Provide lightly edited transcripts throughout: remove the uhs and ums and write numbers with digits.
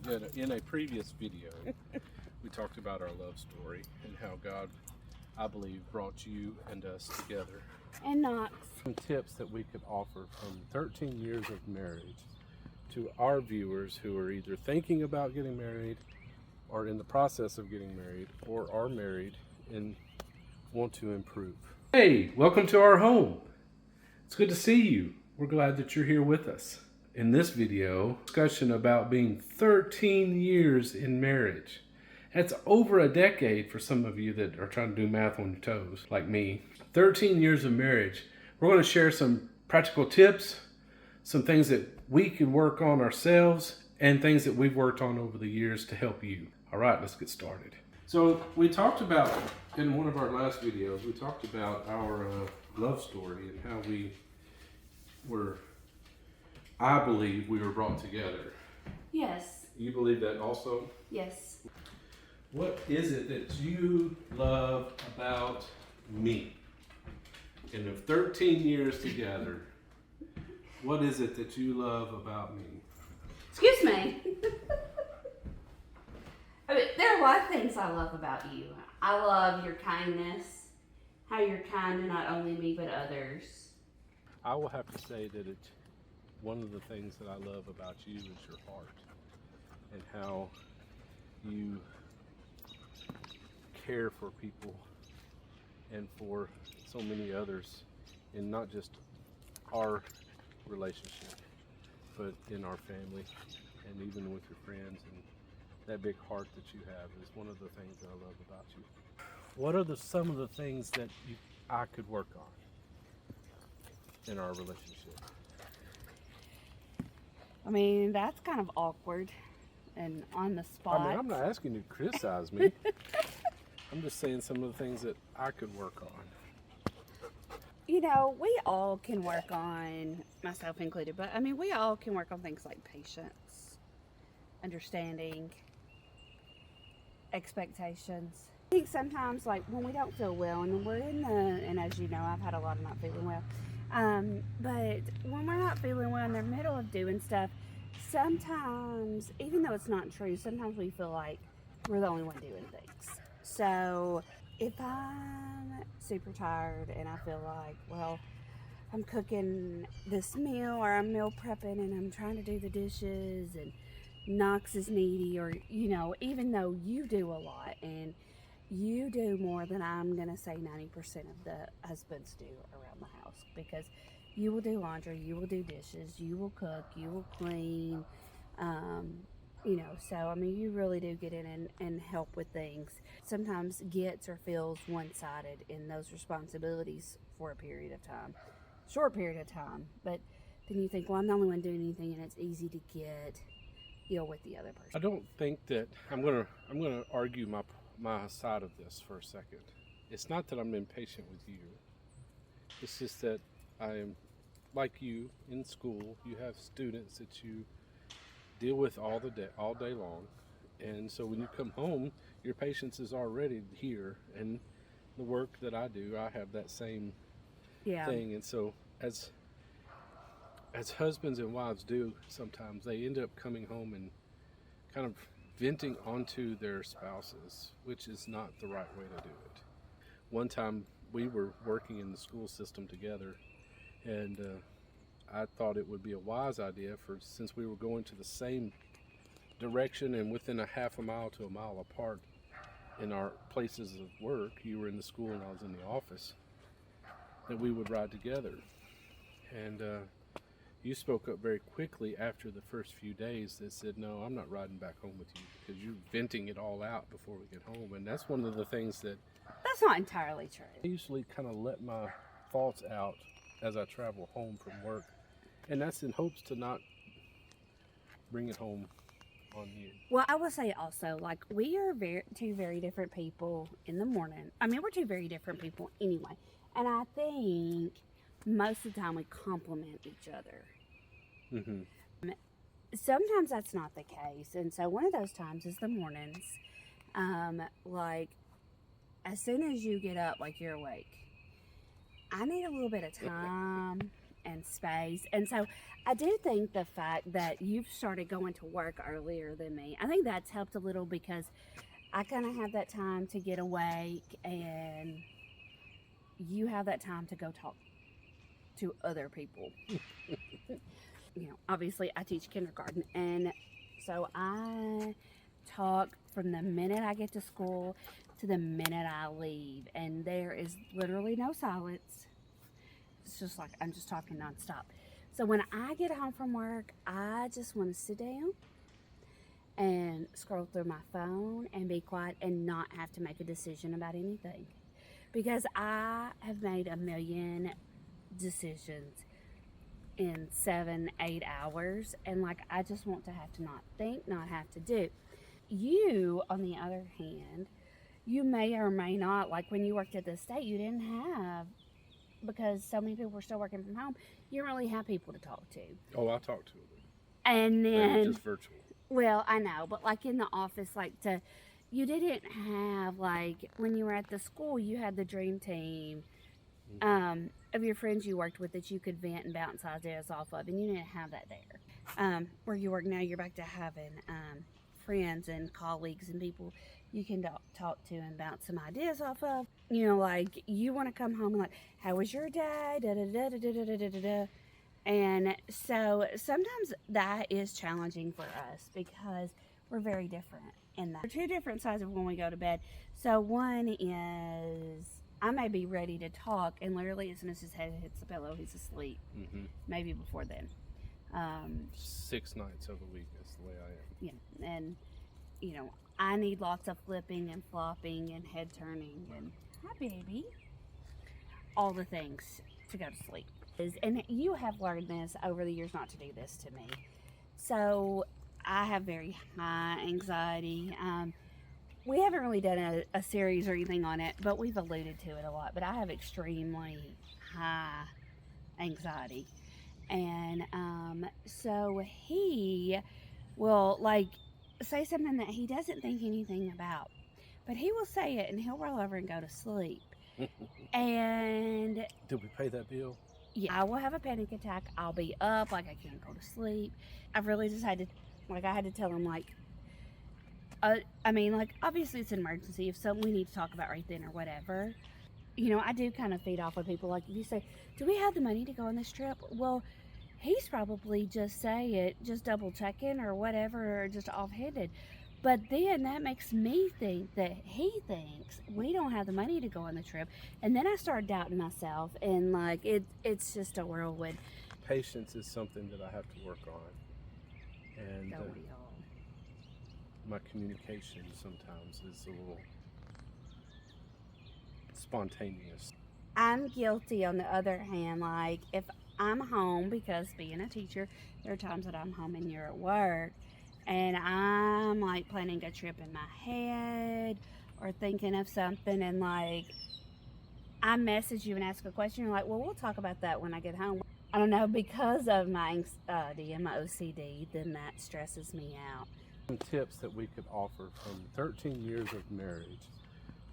in a previous video, we talked about our love story and how God, I believe, brought you and us together. And Knox. Some tips that we could offer from 13 years of marriage to our viewers who are either thinking about getting married or in the process of getting married or are married and want to improve. Hey, welcome to our home. It's good to see you. We're glad that you're here with us. In this video, discussion about being 13 years in marriage. That's over a decade for some of you that are trying to do math on your toes, like me. 13 years of marriage. We're going to share some practical tips, some things that we could work on ourselves, and things that we've worked on over the years to help you. All right, let's get started. So we talked about, in one of our last videos, we talked about our love story and how we were, I believe we were brought together. Yes. You believe that also? Yes. What is it that you love about me? In the 13 years together, what is it that you love about me? Excuse me. I mean, there are a lot of things I love about you. I love your kindness, how you're kind to not only me but others. I will have to say that one of the things that I love about you is your heart and how you care for people and for so many others in not just our relationship but in our family and even with your friends, and that big heart that you have is one of the things that I love about you. What are some of the things that I could work on in our relationship? I mean, that's kind of awkward and on the spot. I mean, I'm not asking you to criticize me. I'm just saying some of the things that I could work on. You know, we all can work on, myself included, but I mean, we all can work on things like patience, understanding, expectations. I think sometimes, like, when we don't feel well, and we're and as you know, I've had a lot of not feeling well, but when we're not feeling well in the middle of doing stuff, sometimes, even though it's not true, sometimes we feel like we're the only one doing things. So if I'm super tired and I feel like, well, I'm cooking this meal or I'm meal prepping and I'm trying to do the dishes and Knox is needy, or, you know, even though you do a lot and you do more than I'm going to say 90% of the husbands do around the house, because you will do laundry, you will do dishes, you will cook, you will clean, you know, so I mean, you really do get in and help with things. Sometimes gets or feels one-sided in those responsibilities for a period of time, short period of time, but then you think, well, I'm the only one doing anything, and it's easy to get, you know, with the other person. I don't think that I'm gonna argue my side of this for a second. It's not that I'm impatient with you. It's just that I am like you in school. You have students that you deal with all day long, and so when you come home, your patience is already here. And the work that I do, I have that same thing. And so as husbands and wives do, sometimes they end up coming home and kind of venting onto their spouses, which is not the right way to do it. One time we were working in the school system together, and I thought it would be a wise idea, since we were going to the same direction and within a half a mile to a mile apart in our places of work. You were in the school and I was in the office, that we would ride together. And you spoke up very quickly after the first few days that said, no, I'm not riding back home with you because you're venting it all out before we get home. And that's one of the things that... That's not entirely true. I usually kind of let my thoughts out as I travel home from work. And that's in hopes to not bring it home on you. Well, I will say also, like, we are two very different people in the morning. I mean, we're two very different people anyway. And I think most of the time we complement each other. Mm-hmm. Sometimes that's not the case. And so one of those times is the mornings. Like, as soon as you get up, like, you're awake, I need a little bit of time and space. And so I do think the fact that you've started going to work earlier than me, I think that's helped a little because I kind of have that time to get awake and you have that time to go talk to other people. Obviously I teach kindergarten, and so I talk from the minute I get to school to the minute I leave, and there is literally no silence. It's just like I'm just talking nonstop. So when I get home from work, I just want to sit down and scroll through my phone and be quiet and not have to make a decision about anything, because I have made a million decisions in 7-8 hours, and like I just want to have to not think, not have to do. You, on the other hand, you may or may not, like when you worked at the state, you didn't have, because so many people were still working from home, you didn't really have people to talk to. Oh, I talk to them. And They were then just virtual. well, I know, but like in the office, you didn't have, like when you were at the school, you had the dream team of your friends you worked with that you could vent and bounce ideas off of, and you didn't have that there. Where you work now, you're back to having friends and colleagues and people you can talk to and bounce some ideas off of. Like you want to come home and like, how was your day? Da da da da da da da da da. And so sometimes that is challenging for us because we're very different in that. We're two different sides of when we go to bed. So one is I may be ready to talk, and literally as soon as his head hits the pillow, he's asleep. Maybe before then. 6 nights of the week is the way I am. Yeah, and I need lots of flipping and flopping and head turning and hi baby, all the things to go to sleep. And you have learned this over the years not to do this to me. So I have very high anxiety. We haven't really done a series or anything on it, but we've alluded to it a lot. But I have extremely high anxiety. And so he will say something that he doesn't think anything about, but he will say it and he'll roll over and go to sleep. And did we pay that bill? Yeah, I will have a panic attack. I'll be up, I can't go to sleep. I've really just had to, I had to tell him, obviously it's an emergency. If something we need to talk about right then or whatever. I do kind of feed off of people. Like, if you say, do we have the money to go on this trip? Well, he's probably just double checking or whatever, or just offhanded. But then that makes me think that he thinks we don't have the money to go on the trip. And then I start doubting myself, and it's just a whirlwind. Patience is something that I have to work on. And Don't we all? My communication sometimes is a little spontaneous. I'm guilty on the other hand. If I'm home, because being a teacher, there are times that I'm home and you're at work, and I'm planning a trip in my head or thinking of something, and I message you and ask a question, you're like, well, we'll talk about that when I get home. I don't know, because of my anxiety and my OCD, then that stresses me out. Some tips that we could offer from 13 years of marriage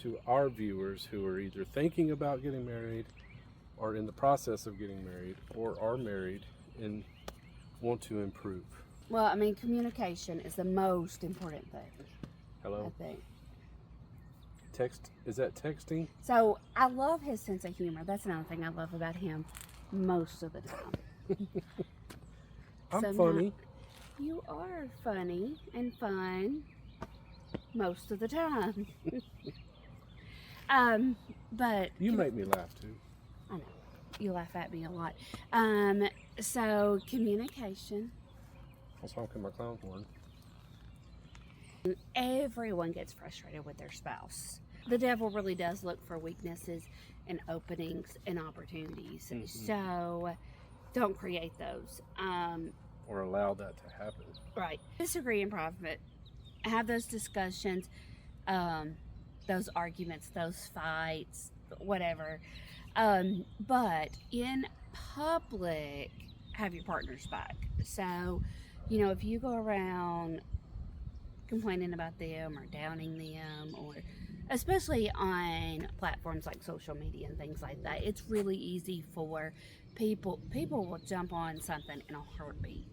to our viewers who are either thinking about getting married or in the process of getting married or are married and want to improve. Well, communication is the most important thing. Hello? I think. Is that texting? So I love his sense of humor. That's another thing I love about him most of the time. I'm funny. You are funny and fun most of the time. But you make me laugh too. I know. You laugh at me a lot. So communication. I was honking my clown horn. Everyone gets frustrated with their spouse. The devil really does look for weaknesses and openings and opportunities. So don't create those. Or allow that to happen. Right. Disagree in private. Have those discussions, those arguments, those fights, whatever. But in public, have your partner's back. So, if you go around complaining about them or downing them, or especially on platforms like social media and things like that, it's really easy for people will jump on something in a heartbeat,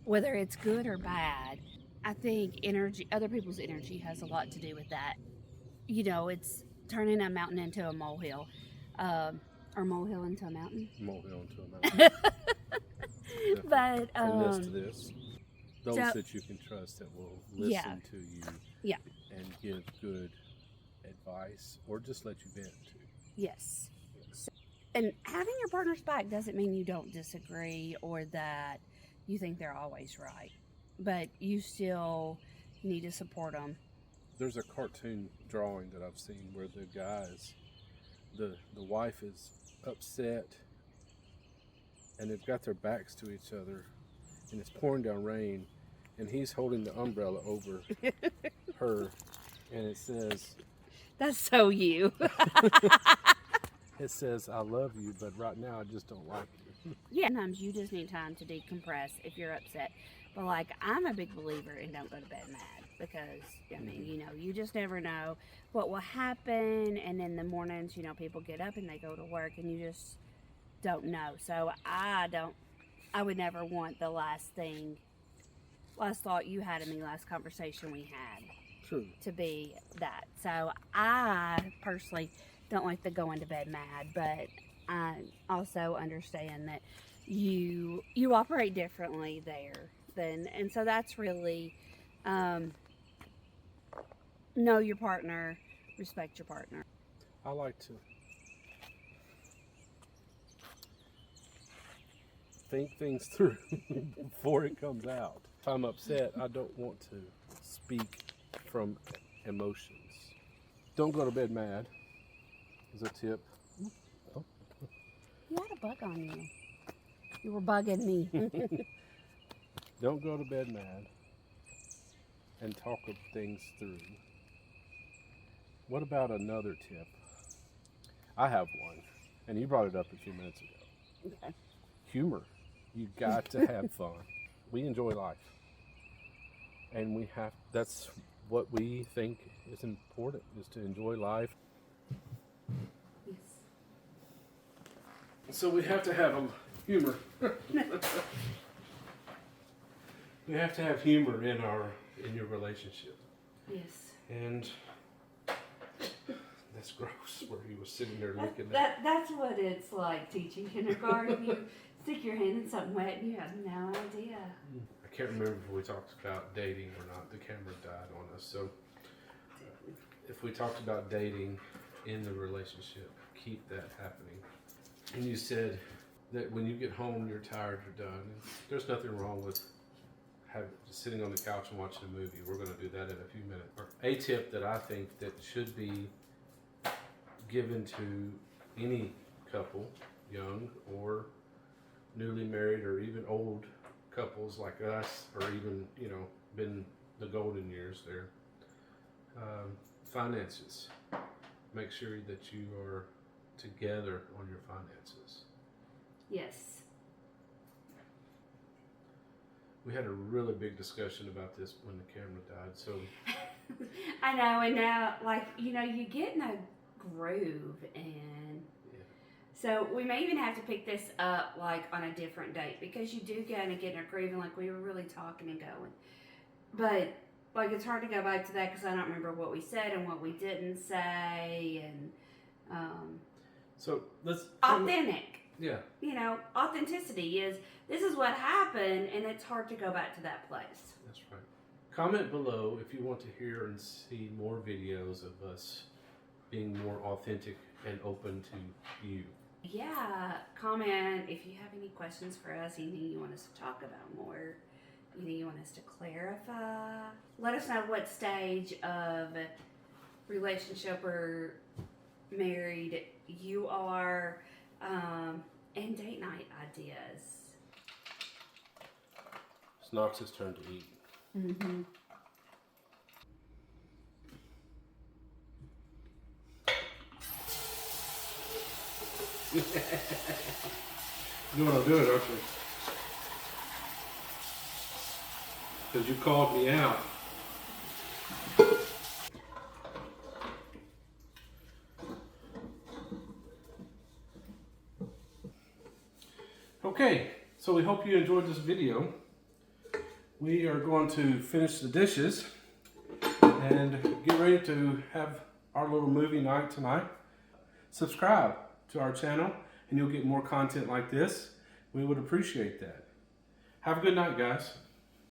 whether it's good or bad. I think energy, other people's energy, has a lot to do with that. You know, it's turning a mountain into a molehill, or molehill into a mountain. Molehill into a mountain. But from this to this, those so, that you can trust that will yeah, listen to you, yeah, and give good advice or just let you vent too. yes. So, and having your partner's back doesn't mean you don't disagree or that you think they're always right, but you still need to support them. There's a cartoon drawing that I've seen where the guys, the wife is upset and they've got their backs to each other and it's pouring down rain and he's holding the umbrella over her and it says, That's so you. it says, I love you, but right now I just don't like you. Yeah, sometimes you just need time to decompress if you're upset. But like, I'm a big believer in don't go to bed mad, because I mean, you know, you just never know what will happen. And in the mornings, you know, people get up and they go to work and you just don't know. So I would never want the last thought you had of me, last conversation we had, True. to be that. So I personally don't like the going to bed mad, but I also understand that you operate differently there than, and so that's really know your partner, respect your partner. I like to think things through before it comes out. If I'm upset, I don't want to speak from emotions. Don't go to bed mad is a tip. Oh. You had a bug on you. You were bugging me. Don't go to bed mad and talk of things through. What about another tip? I have one, and you brought it up a few minutes ago. Okay. Humor. You got to have fun. We enjoy life. And that's what we think is important, is to enjoy life. Yes. So we have to have humor. We have to have humor in your relationship. Yes. And that's gross, where he was sitting there looking at. That's what it's like teaching kindergarten. You stick your hand in something wet and you have no idea. I can't remember if we talked about dating or not. The camera died on us. So if we talked about dating in the relationship, keep that happening. And you said that when you get home, you're tired, you're done. There's nothing wrong with just sitting on the couch and watching a movie. We're going to do that in a few minutes. A tip that I think that should be given to any couple, young or newly married, or even old couples like us, or even, you know, been the golden years there. Finances. Make sure that you are together on your finances. Yes. We had a really big discussion about this when the camera died. So I know, and now, like, you know, you get in a groove, and so we may even have to pick this up like on a different date, because you do kind of get in a groove, and like we were really talking and going, but like it's hard to go back to that because I don't remember what we said and what we didn't say, and so let's authentic. Yeah. You know, authenticity is, this is what happened, and it's hard to go back to that place. That's right. Comment below if you want to hear and see more videos of us being more authentic and open to you. Yeah, comment if you have any questions for us, anything you want us to talk about more, anything you want us to clarify. Let us know what stage of relationship or married you are, and date night ideas. It's Knox's turn to eat. Mm-hmm. You know what I'm doing, aren't you? Because you called me out. So we hope you enjoyed this video. We are going to finish the dishes and get ready to have our little movie night tonight. Subscribe to our channel and you'll get more content like this. We would appreciate that. Have a good night, guys.